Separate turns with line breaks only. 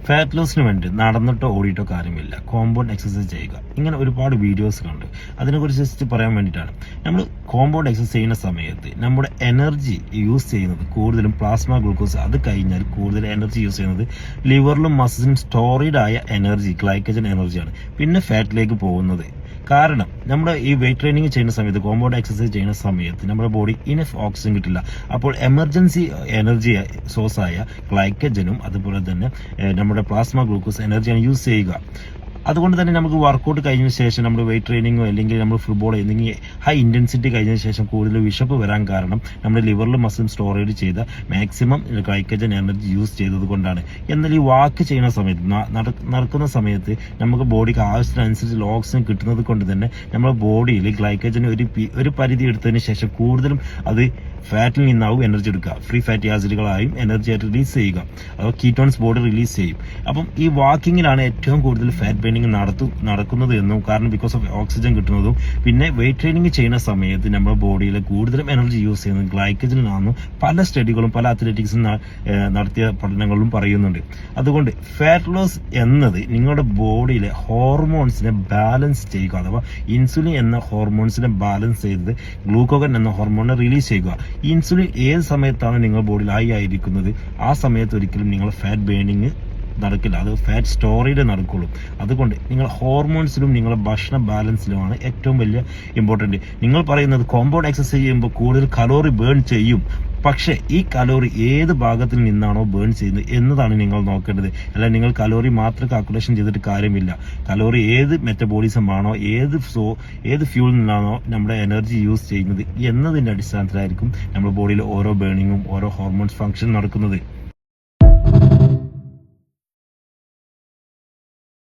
Fat ലോസിന് വേണ്ടി നടന്നിട്ടോ ഓടിയിട്ടോ കാര്യമില്ല, compound exercise ചെയ്യുക. ഇങ്ങനെ ഒരുപാട് വീഡിയോസ് കണ്ട് അതിനെക്കുറിച്ച് ജസ്റ്റ് പറയാൻ വേണ്ടിയിട്ടാണ്. നമ്മൾ കോമ്പൗണ്ട് എക്സസൈസ് ചെയ്യുന്ന സമയത്ത് നമ്മുടെ എനർജി യൂസ് ചെയ്യുന്നത് കൂടുതലും പ്ലാസ്മ ഗ്ലൂക്കോസ്, അത് കഴിഞ്ഞാൽ കൂടുതൽ എനർജി യൂസ് ചെയ്യുന്നത് ലിവറിലും മസിലും സ്റ്റോറേഡ് ആയ എനർജി, ഗ്ലൈക്കജൻ എനർജിയാണ്, പിന്നെ ഫാറ്റിലേക്ക് പോകുന്നത്. കാരണം നമ്മുടെ ഈ വെയിറ്റ് ട്രെയിനിങ് ചെയ്യുന്ന സമയത്ത്, കോമ്പൗണ്ട് എക്സസൈസ് ചെയ്യുന്ന സമയത്ത് നമ്മുടെ ബോഡി ഇനഫ് ഓക്സിജൻ കിട്ടില്ല. അപ്പോൾ എമർജൻസി എനർജി സോഴ്സായ ഗ്ലൈക്കജനും അതുപോലെ തന്നെ നമ്മുടെ പ്ലാസ്മ ഗ്ലൂക്കോസ് എനർജിയാണ് യൂസ് ചെയ്യുക. അതുകൊണ്ട് തന്നെ നമുക്ക് വർക്കൗട്ട് കഴിഞ്ഞ ശേഷം നമ്മൾ വെയിറ്റ് ട്രെയിനിങ്ങോ അല്ലെങ്കിൽ നമ്മൾ ഫുട്ബോളോ എന്തെങ്കിലും ഹൈ ഇന്റൻസിറ്റി കഴിഞ്ഞ ശേഷം കൂടുതൽ വിശപ്പ് വരാൻ കാരണം നമ്മുടെ ലിവറിലും മസിലും സ്റ്റോറേജ് ചെയ്ത മാക്സിമം ഗ്ലൈക്കജൻ എനർജി യൂസ് ചെയ്തത് കൊണ്ടാണ്. എന്നാൽ ഈ വാക്ക് ചെയ്യുന്ന സമയത്ത്, നടക്കുന്ന സമയത്ത് നമുക്ക് ബോഡിക്ക് ആവശ്യത്തിനനുസരിച്ച് ഓക്സിജൻ കിട്ടുന്നത് കൊണ്ട് തന്നെ നമ്മുടെ ബോഡിയിൽ ഗ്ലൈക്കജൻ ഒരു പരിധി എടുത്തതിന് ശേഷം കൂടുതലും അത് ഫാറ്റിൽ നിന്നാവും എനർജി എടുക്കുക. ഫ്രീ ഫാറ്റി ആസിഡുകളായും എനർജി ആയിട്ട് റിലീസ് ചെയ്യുക, അഥവാ കീറ്റോൺസ് ബോഡി റിലീസ് ചെയ്യും. അപ്പം ഈ വാക്കിങ്ങിലാണ് ഏറ്റവും കൂടുതൽ ഫാറ്റ് ബേണിംഗ് നടക്കുന്നത് എന്നും, കാരണം ബിക്കോസ് ഓഫ് ഓക്സിജൻ കിട്ടുന്നതും. പിന്നെ വെയിറ്റ് ട്രെയിനിങ് ചെയ്യുന്ന സമയത്ത് നമ്മുടെ ബോഡിയിൽ കൂടുതലും എനർജി യൂസ് ചെയ്യുന്നത് ഗ്ലൈക്കജനിലാണെന്നും പല സ്റ്റഡികളും പല അത്ലറ്റിക്സും നടത്തിയ പഠനങ്ങളും പറയുന്നുണ്ട്. അതുകൊണ്ട് ഫാറ്റ് ലോസ് എന്നത് നിങ്ങളുടെ ബോഡിയിലെ ഹോർമോൺസിനെ ബാലൻസ് ചെയ്യുക, അഥവാ ഇൻസുലിൻ എന്ന ഹോർമോൺസിനെ ബാലൻസ് ചെയ്ത് ഗ്ലൂക്കോഗൺ എന്ന ഹോർമോണിനെ റിലീസ് ചെയ്യുക. ഇൻസുലിൻ ഏത് സമയത്താണ് നിങ്ങളുടെ ബോഡിയിൽ ഹൈ ആയിരിക്കുന്നത് ആ സമയത്ത് ഒരിക്കലും നിങ്ങൾ ഫാറ്റ് ബേണിങ് നടക്കില്ല, അത് ഫാറ്റ് സ്റ്റോറേജ് നടക്കുള്ളൂ. അതുകൊണ്ട് നിങ്ങൾ ഹോർമോൺസിലും നിങ്ങളുടെ ഭക്ഷണ ബാലൻസിലുമാണ് ഏറ്റവും വലിയ ഇമ്പോർട്ടൻറ്റ്. നിങ്ങൾ പറയുന്നത് കോമ്പൗണ്ട് എക്സസൈസ് ചെയ്യുമ്പോൾ കൂടുതൽ കലോറി ബേൺ ചെയ്യും, പക്ഷേ ഈ കലോറി ഏത് ഭാഗത്തിൽ നിന്നാണോ ബേൺ ചെയ്യുന്നത് എന്നതാണ് നിങ്ങൾ നോക്കേണ്ടത്. അല്ല നിങ്ങൾ കലോറി മാത്രം കാൽക്കുലേഷൻ ചെയ്തിട്ട് കാര്യമില്ല. കലോറി ഏത് മെറ്റബോളിസം ആണോ, ഏത് ഫ്യൂളിൽ നിന്നാണോ നമ്മുടെ എനർജി യൂസ് ചെയ്യുന്നത് എന്നതിൻ്റെ അടിസ്ഥാനത്തിലായിരിക്കും നമ്മുടെ ബോഡിയിൽ ഓരോ ബേണിങ്ങും ഓരോ ഹോർമോൺസ് ഫംഗ്ഷൻ നടക്കുന്നത്.